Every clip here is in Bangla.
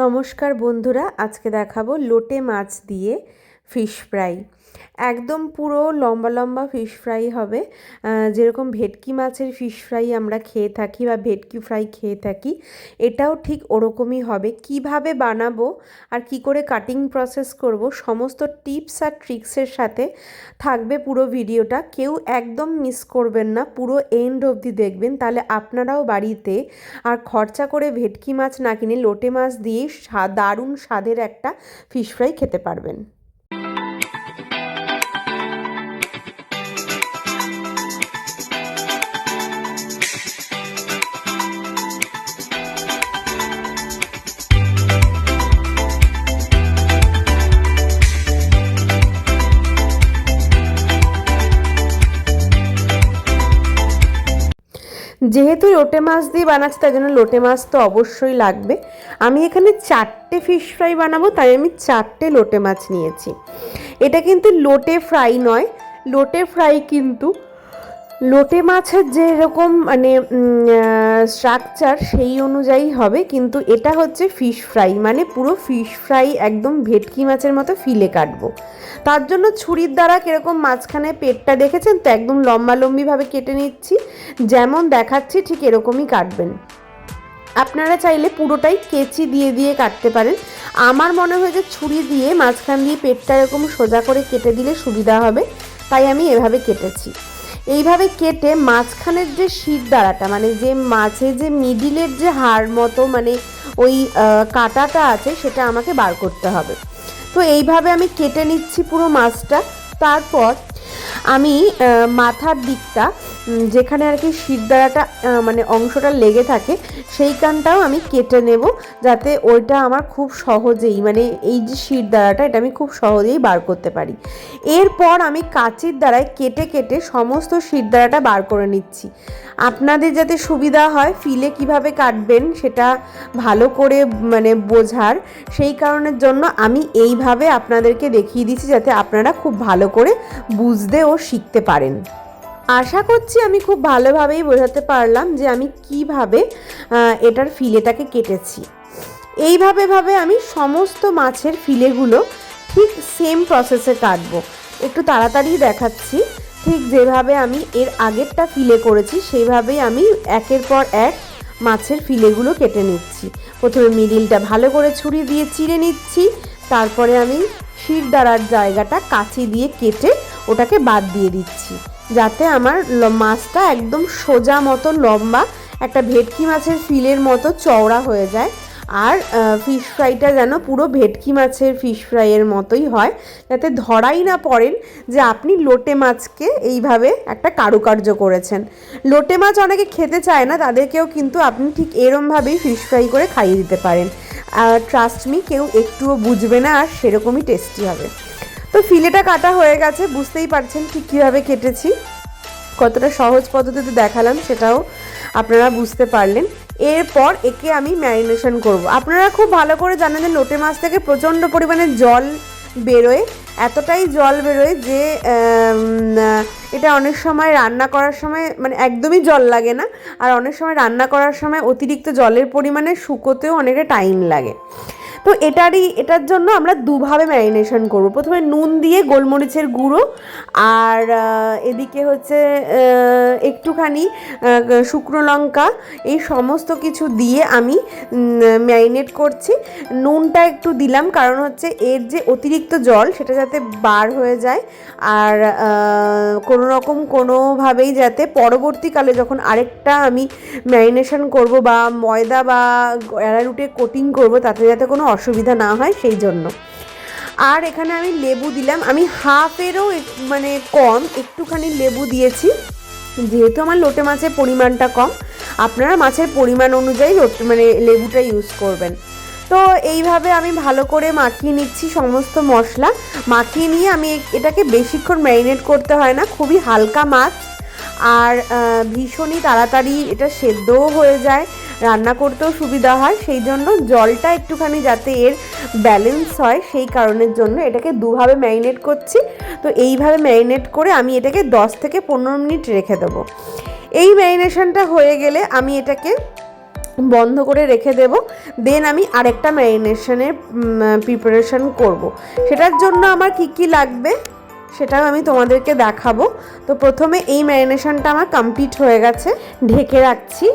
নমস্কার বন্ধুরা, আজকে দেখাবো লোটে মাছ দিয়ে ফিশ ফ্রাই। একদম পুরো লম্বা লম্বা ফিশ ফ্রাই হবে, যেরকম ভেটকি মাছের ফিশ ফ্রাই আমরা খেয়ে থাকি বা ভেটকি ফ্রাই খেয়ে থাকি, এটাও ঠিক ওরকমই হবে। কিভাবে বানাবো আর কি করে কাটিং প্রসেস করব, সমস্ত টিপস আর ট্রিক্সের সাথে থাকবে পুরো ভিডিওটা। কেউ একদম মিস করবেন না, পুরো এন্ড অবধি দেখবেন, তাহলে আপনারাও বাড়িতে আর খরচা করে ভেটকি মাছ না কিনে লোটে মাছ দিয়ে দারুণ স্বাদের একটা ফিশ ফ্রাই খেতে পারবেন। যেহেতু লোটে মাছ দিয়ে বানাচ্ছি, তাই জন্য লোটে মাছ তো অবশ্যই লাগবে। আমি এখানে 4টে ফিশ ফ্রাই বানাবো, তাই আমি 4টে লোটে মাছ নিয়েছি। এটা কিন্তু লোটে ফ্রাই নয়, লোটে ফ্রাই কিন্তু লোটে মাছের যেরকম মানে স্ট্রাকচার সেই অনুযায়ী হবে, কিন্তু এটা হচ্ছে ফিশ ফ্রাই, মানে পুরো ফিশ ফ্রাই একদম ভেটকি মাছের মতো ফিলে কাটবো। তার জন্য ছুরির দ্বারা কীরকম মাঝখানে পেটটা দেখেছেন তো, একদম লম্বালম্বিভাবে কেটে নিচ্ছি। যেমন দেখাচ্ছি ঠিক এরকমই কাটবেন। আপনারা চাইলে পুরোটাই কেচি দিয়ে দিয়ে কাটতে পারেন। আমার মনে হয় যে ছুরি দিয়ে মাঝখান দিয়ে পেটটা এরকম সোজা করে কেটে দিলে সুবিধা হবে, তাই আমি এভাবে কেটেছি। এইভাবে কেটে মাঝখানের যে শিরদাঁড়াটা, মানে যে মাছের যে মিডিলের যে হাড় মতো মানে ওই কাঁটাটা আছে, সেটা আমাকে বার করতে হবে। তো এইভাবে আমি কেটে নিচ্ছি পুরো মাছটা। তারপর আমি মাথার দিকটা, যেখানে আর কি শিরদাঁড়াটা মানে অংশটা লেগে থাকে, সেইখানটাও আমি কেটে নেব, যাতে ওইটা আমার খুব সহজেই মানে এই যে শিরদাঁড়াটা, এটা আমি খুব সহজেই বার করতে পারি। এরপর আমি কাঁচির দ্বারায় কেটে কেটে সমস্ত শিরদাঁড়াটা বার করে নিচ্ছি। আপনাদের যাতে সুবিধা হয় ফিলে কিভাবে কাটবেন সেটা ভালো করে মানে বোঝার, সেই কারণের জন্য আমি এইভাবে আপনাদেরকে দেখিয়ে দিচ্ছি, যাতে আপনারা খুব ভালো করে বুঝতে ও শিখতে পারেন। আশা করছি আমি খুব ভালোভাবেই বোঝাতে পারলাম যে আমি কিভাবে এটার ফিলেটাকে কেটেছি। এইভাবে আমি সমস্ত মাছের ফিলেগুলো ঠিক সেম প্রসেসে কাটবো। একটু তাড়াতাড়ি দেখাচ্ছি। ঠিক যেভাবে আমি এর আগেরটা ফিলে করেছি, সেইভাবেই আমি একের পর এক মাছের ফিলেগুলো কেটে নিচ্ছি। প্রথমে মিডিলটা ভালো করে ছুরি দিয়ে চিড়ে নিচ্ছি, তারপরে আমি শিরদাঁড়ার জায়গাটা কাঁচি দিয়ে কেটে ওটাকে বাদ দিয়ে দিচ্ছি, যাতে আমার মাছটা একদম সোজা মতো লম্বা একটা ভেটকি মাছের ফিলের মতো চওড়া হয়ে যায়। আর ফিশ ফ্রাইটা যেন পুরো ভেটকি মাছের ফিশ ফ্রাইয়ের মতোই হয়, যাতে ধরাই না পড়েন যে আপনি লোটে মাছকে এইভাবে একটা কারুকার্য করেছেন। লোটে মাছ অনেকে খেতে চায় না, তাদেরকেও কিন্তু আপনি ঠিক এরমভাবেই ফিশ ফ্রাই করে খাইয়ে দিতে পারেন। ট্রাস্ট মি, কেউ একটুও বুঝবে না, আর সেরকমই টেস্টি হবে। তো ফিলেটা কাটা হয়ে গেছে, বুঝতেই পারছেন ঠিক কীভাবে কেটেছি। কতটা সহজ পদ্ধতিতে দেখালাম সেটাও আপনারা বুঝতে পারলেন। এরপর একে আমি ম্যারিনেশন করব। আপনারা খুব ভালো করে জানেন যে লোটে মাছ থেকে প্রচণ্ড পরিমাণে জল বেরোয়, এতটাই জল বেরোয় যে এটা অনেক সময় রান্না করার সময় মানে একদমই জল লাগে না, আর অনেক সময় রান্না করার সময় অতিরিক্ত জলের পরিমাণে শুকোতেও অনেকটা টাইম লাগে। তো এটার জন্য আমরা দুভাবে ম্যারিনেশন করব। প্রথমে নুন দিয়ে গোলমরিচের গুঁড়ো, আর এদিকে হচ্ছে একটুখানি শুকনো লঙ্কা, এই সমস্ত কিছু দিয়ে আমি ম্যারিনেট করছি। নুনটা একটু দিলাম কারণ হচ্ছে এর যে অতিরিক্ত জল সেটা যাতে বার হয়ে যায়, আর কোনোভাবেই যাতে পরবর্তীকালে যখন আরেকটা আমি ম্যারিনেশন করব বা ময়দা বা অ্যারারুটে কোটিং করব, তাতে যাতে কোনো অসুবিধা না হয় সেই জন্য। আর এখানে আমি লেবু দিলাম, আমি হাফেরও মানে কম একটুখানি লেবু দিয়েছি, যেহেতু আমার লোটে মাছের পরিমাণটা কম। আপনারা মাছের পরিমাণ অনুযায়ী মানে লেবুটা ইউজ করবেন। তো এইভাবে আমি ভালো করে মাখিয়ে নিচ্ছি সমস্ত মশলা। মাখিয়ে নিয়ে আমি এটাকে বেশিক্ষণ ম্যারিনেট করতে হয় না, খুবই হালকা মাছ, আর ভীষণই তাড়াতাড়ি এটা সেদ্ধও হয়ে যায়, রান্না করতেও সুবিধা হয়। সেই জন্য জলটা একটুখানি যাতে এর ব্যালেন্স হয়, সেই কারণের জন্য এটাকে দুভাবে ম্যারিনেট করছি। তো এইভাবে ম্যারিনেট করে আমি এটাকে 10 থেকে 15 মিনিট রেখে দেবো। এই ম্যারিনেশনটা হয়ে গেলে আমি এটাকে বন্ধ করে রেখে দেব। দেন আমি আরেকটা ম্যারিনেশনের প্রিপারেশন করব। সেটার জন্য আমার কি কি লাগবে সেটাও আমি তোমাদেরকে দেখাবো। তো প্রথমে এই ম্যারিনেশনটা আমার কমপ্লিট হয়ে গেছে, ঢেকে রাখছি।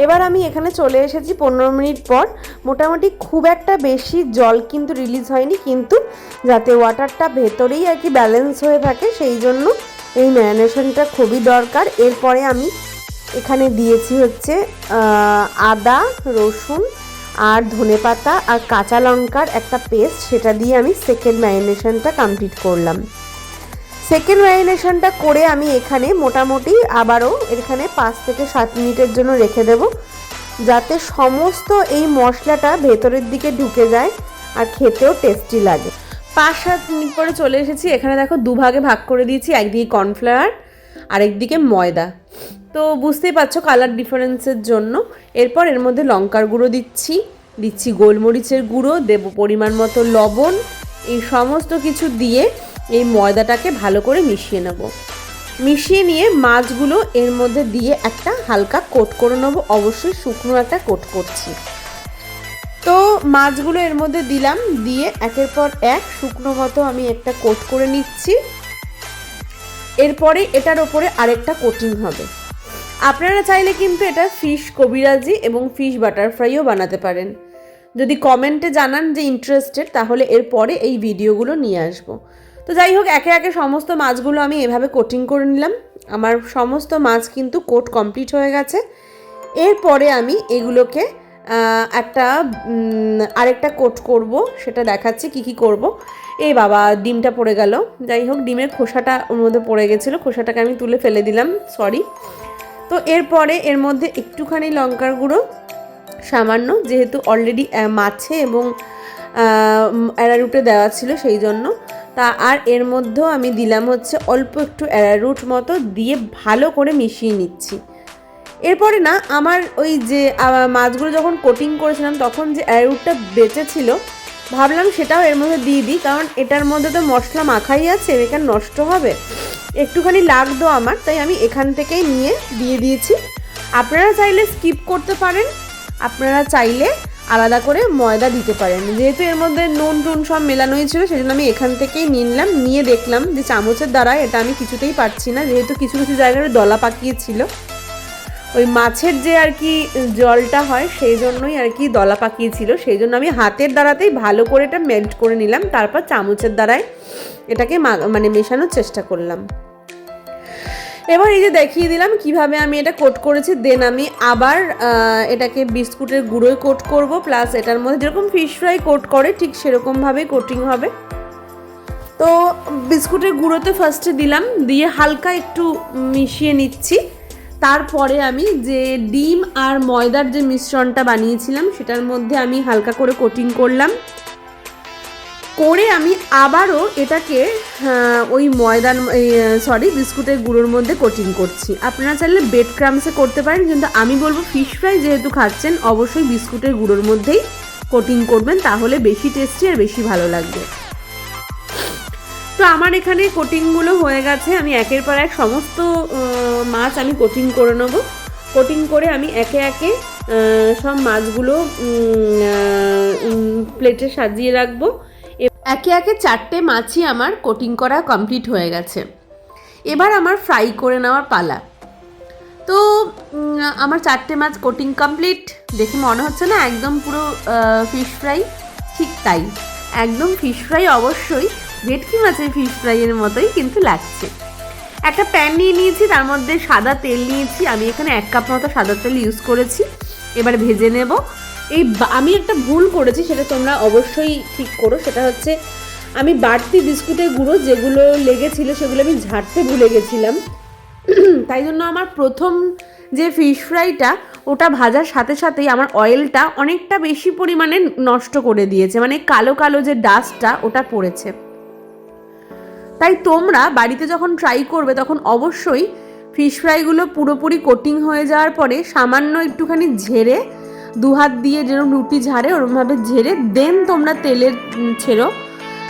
এবার আমি এখানে চলে এসেছি 15 মিনিট পর। মোটামুটি খুব একটা বেশি জল কিন্তু রিলিজ হয়নি, কিন্তু যাতে ওয়াটারটা ভেতরেই আর কি ব্যালেন্স হয়ে থাকে সেই জন্য এই ম্যারিনেশনটা খুবই দরকার। এরপরে আমি এখানে দিয়েছি হচ্ছে আদা, রসুন আর ধনেপাতা আর কাঁচা লঙ্কার একটা পেস্ট, সেটা দিয়ে আমি সেকেন্ড ম্যারিনেশনটা কমপ্লিট করলাম। সেকেন্ড ম্যারিনেশনটা করে আমি এখানে মোটামুটি আবারও এখানে 5 থেকে 7 মিনিটের জন্য রেখে দেব, যাতে সমস্ত এই মশলাটা ভেতরের দিকে ঢুকে যায় আর খেতেও টেস্টি লাগে। 5-7 মিনিট পরে চলে এসেছি। এখানে দেখো দুভাগে ভাগ করে দিয়েছি, একদিকে কর্নফ্লাওয়ার আর একদিকে ময়দা। তো বুঝতেই পারছো কালার ডিফারেন্সের জন্য। এরপর এর মধ্যে লঙ্কার গুঁড়ো দিচ্ছি গোলমরিচের গুঁড়ো, দেব পরিমাণ মতো লবণ। এই সমস্ত কিছু দিয়ে এই ময়দাটাকে ভালো করে মিশিয়ে নেব। মিশিয়ে নিয়ে মাছগুলো এর মধ্যে দিয়ে একটা হালকা কোট করে নেব, অবশ্যই শুকনো একটা কোট করছি। তো মাছগুলো এর মধ্যে দিলাম, দিয়ে একের পর এক শুকনো মতো আমি একটা কোট করে নিচ্ছি। এরপরে এটার ওপরে আরেকটা কোটিং হবে। আপনারা চাইলে কিন্তু এটা ফিশ কবিরাজি এবং ফিশ বাটারফ্রাইও বানাতে পারেন। যদি কমেন্টে জানান যে ইন্টারেস্টেড, তাহলে এরপরে এই ভিডিওগুলো নিয়ে আসবো। তো যাই হোক, একে একে সমস্ত মাছগুলো আমি এভাবে কোটিং করে নিলাম। আমার সমস্ত মাছ কিন্তু কোট কমপ্লিট হয়ে গেছে। এরপরে আমি এগুলোকে একটা আরেকটা কোট করব, সেটা দেখাচ্ছি কি কি করব। এই বাবা, ডিমটা পড়ে গেল। যাই হোক, ডিমের খোসাটা ওর মধ্যে পড়ে গেছিলো, খোসাটাকে আমি তুলে ফেলে দিলাম, সরি। তো এরপরে এর মধ্যে একটুখানি লঙ্কার গুঁড়ো সামান্য, যেহেতু অলরেডি মাছে এবং অ্যারারুটে দেওয়া ছিল সেই জন্য। তা আর এর মধ্যেও আমি দিলাম হচ্ছে অল্প একটু অ্যারারুট মতো, দিয়ে ভালো করে মিশিয়ে নিচ্ছি। এরপরে না আমার ওই যে মাছগুলো যখন কোটিং করেছিলাম তখন যে অ্যারারুটটা বেঁচে ছিল, ভাবলাম সেটাও এর মধ্যে দিয়ে দিই, কারণ এটার মধ্যে তো মশলা মাখাই আছে, এখানে নষ্ট হবে, একটুখানি লাগতো আমার, তাই আমি এখান থেকেই নিয়ে দিয়ে দিয়েছি। আপনারা চাইলে স্কিপ করতে পারেন, আপনারা চাইলে আলাদা করে ময়দা দিতে পারেন। যেহেতু এর মধ্যে নুন টুন সব মেলানোই ছিল, সেই জন্য আমি এখান থেকেই নিয়ে নিলাম। নিয়ে দেখলাম যে চামচের দ্বারা এটা আমি কিছুতেই পারছি না, যেহেতু কিছু কিছু জায়গায় দলা পাকিয়েছিল, ওই মাছের যে আর কি জলটা হয় সেই জন্যই আর কি দলা পাকিয়েছিল। সেই জন্য আমি হাতের দ্বারাতেই ভালো করে এটা মেল্ট করে নিলাম, তারপর চামচের দ্বারায় এটাকে মানে মেশানোর চেষ্টা করলাম। এবার এই যে দেখিয়ে দিলাম কিভাবে আমি এটা কোট করেছি। দেন আমি আবার এটাকে বিস্কুটের গুঁড়োয় কোট করব, প্লাস এটার মধ্যে যেরকম ফিশ ফ্রাই কোট করে ঠিক সেরকমভাবেই কোটিং হবে। তো বিস্কুটের গুঁড়োতে ফার্স্টে দিলাম, দিয়ে হালকা একটু মিশিয়ে নিচ্ছি। তারপরে আমি যে ডিম আর ময়দার যে মিশ্রণটা বানিয়েছিলাম সেটার মধ্যে আমি হালকা করে কোটিং করলাম। করে আমি আবারও এটাকে ওই বিস্কুটের গুঁড়োর মধ্যে কোটিং করছি। আপনারা চাইলে ব্রেড ক্রাম্বসে করতে পারেন, কিন্তু আমি বলবো ফিশ ফ্রাই যেহেতু খাচ্ছেন অবশ্যই বিস্কুটের গুঁড়োর মধ্যেই কোটিং করবেন, তাহলে বেশি টেস্টি আর বেশি ভালো লাগবে। তো আমার এখানে কোটিংগুলো হয়ে গেছে, আমি একের পর এক সমস্ত মাছ আমি কোটিং করে নেব। কোটিং করে আমি একে একে সব মাছগুলো প্লেটে সাজিয়ে রাখবো। একে একে 4টে মাছই আমার কোটিং করা কমপ্লিট হয়ে গেছে। এবার আমার ফ্রাই করে নেওয়ার পালা। তো আমার 4টে মাছ কোটিং কমপ্লিট। দেখে মনে হচ্ছে না একদম পুরো ফিশ ফ্রাই? ঠিক তাই, একদম ফিশ ফ্রাই, অবশ্যই ভেটকি মাছের ফিশ ফ্রাইয়ের মতোই কিন্তু লাগছে। একটা প্যান নিয়ে নিয়েছি, তার মধ্যে সাদা তেল নিয়েছি, আমি এখানে 1 কাপ মতো সাদা তেল ইউজ করেছি। এবার ভেজে নেব। আমি একটা ভুল করেছি, সেটা তোমরা অবশ্যই ঠিক করো। সেটা হচ্ছে আমি বাড়তি বিস্কুটের গুঁড়ো যেগুলো লেগেছিল সেগুলো আমি ঝাড়তে ভুলে গেছিলাম, তাই জন্য আমার প্রথম যে ফিশ ফ্রাইটা ওটা ভাজার সাথে সাথেই আমার অয়েলটা অনেকটা বেশি পরিমাণে নষ্ট করে দিয়েছে, মানে কালো কালো যে ডাস্টটা ওটা পড়েছে। তাই তোমরা বাড়িতে যখন ট্রাই করবে তখন অবশ্যই ফিশ ফ্রাইগুলো পুরোপুরি কোটিং হয়ে যাওয়ার পরে সামান্য একটুখানি ঝেড়ে, 2 হাত দিয়ে যেরকম রুটি ঝাড়ে ওরকমভাবে ঝেড়ে দেন তোমরা তেলে ছেড়ো,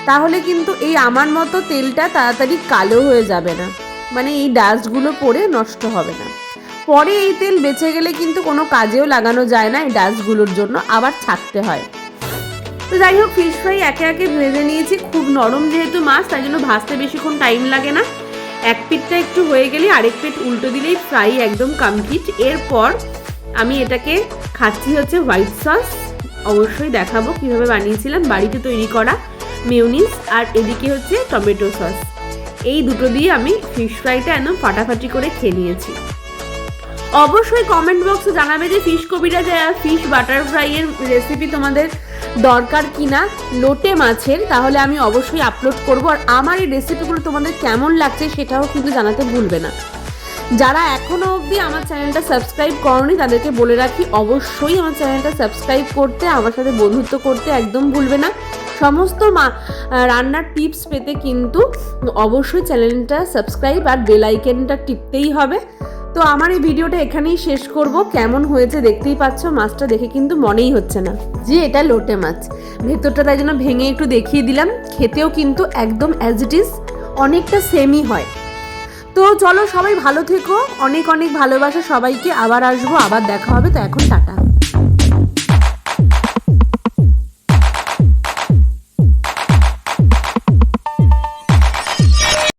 তাহলে কিন্তু এই আমার মতো তেলটা তাড়াতাড়ি কালো হয়ে যাবে না, মানে এই ডাস্টগুলো পড়ে নষ্ট হবে না। পরে এই তেল বেঁচে গেলে কিন্তু কোনো কাজেও লাগানো যায় না, এই ডাস্টগুলোর জন্য আবার ছাড়তে হয়। তো যাই হোক, ফিশ ফ্রাই একে একে ভেজে নিয়েছি। খুব নরম যেহেতু মাছ, তাই জন্য ভাজতে বেশিক্ষণ টাইম লাগে না। এক পিঠটা একটু হয়ে গেলে আরেক পিঠ উল্টো দিলেই ফ্রাই একদম কমপ্লিট। এরপর আমি এটাকে খাচ্ছি হচ্ছে হোয়াইট সস। অবশ্যই দেখাবো কিভাবে বানিয়েছিলাম, বাড়িতে তৈরি করা মেয়োনিজ, আর এদিকে হচ্ছে টমেটো সস। এই দুটো দিয়ে আমি ফিশ ফ্রাইটা একদম ফাটাফাটি করে খেয়ে নিয়েছি। অবশ্যই কমেন্ট বক্সে জানাবে যে ফিশ কবিরাজ ফিশ বাটার ফ্রাইয়ের রেসিপি তোমাদের দরকার কিনা লোটে মাছের, তাহলে আমি অবশ্যই আপলোড করব। আর আমার এই রেসিপিগুলো তোমাদের কেমন লাগছে সেটাও কিন্তু জানাতে ভুলবে না। যারা এখনও অবধি আমার চ্যানেলটা সাবস্ক্রাইব করোনি তাদেরকে বলে রাখি, অবশ্যই আমার চ্যানেলটা সাবস্ক্রাইব করতে, আমার সাথে বন্ধুত্ব করতে একদম ভুলবে না। সমস্ত রান্নার টিপস পেতে কিন্তু অবশ্যই চ্যানেলটা সাবস্ক্রাইব আর বেল আইকনটা টিপতেই হবে। তো আমার এই ভিডিওটা এখানেই শেষ করব। কেমন হয়েছে দেখতেই পাচ্ছ, মাছটা দেখে কিন্তু মনেই হচ্ছে না যে এটা লোটে মাছ। ভেতরটা তাই জন্য ভেঙে একটু দেখিয়ে দিলাম। খেতেও কিন্তু একদম অ্যাজ ইট ইজ অনেকটা সেমই হয়। তো চলো সবাই ভালো থেকো, অনেক অনেক ভালোবাসা সবাইকে। আবার আসবো, আবার দেখা হবে। তো এখন টাটা।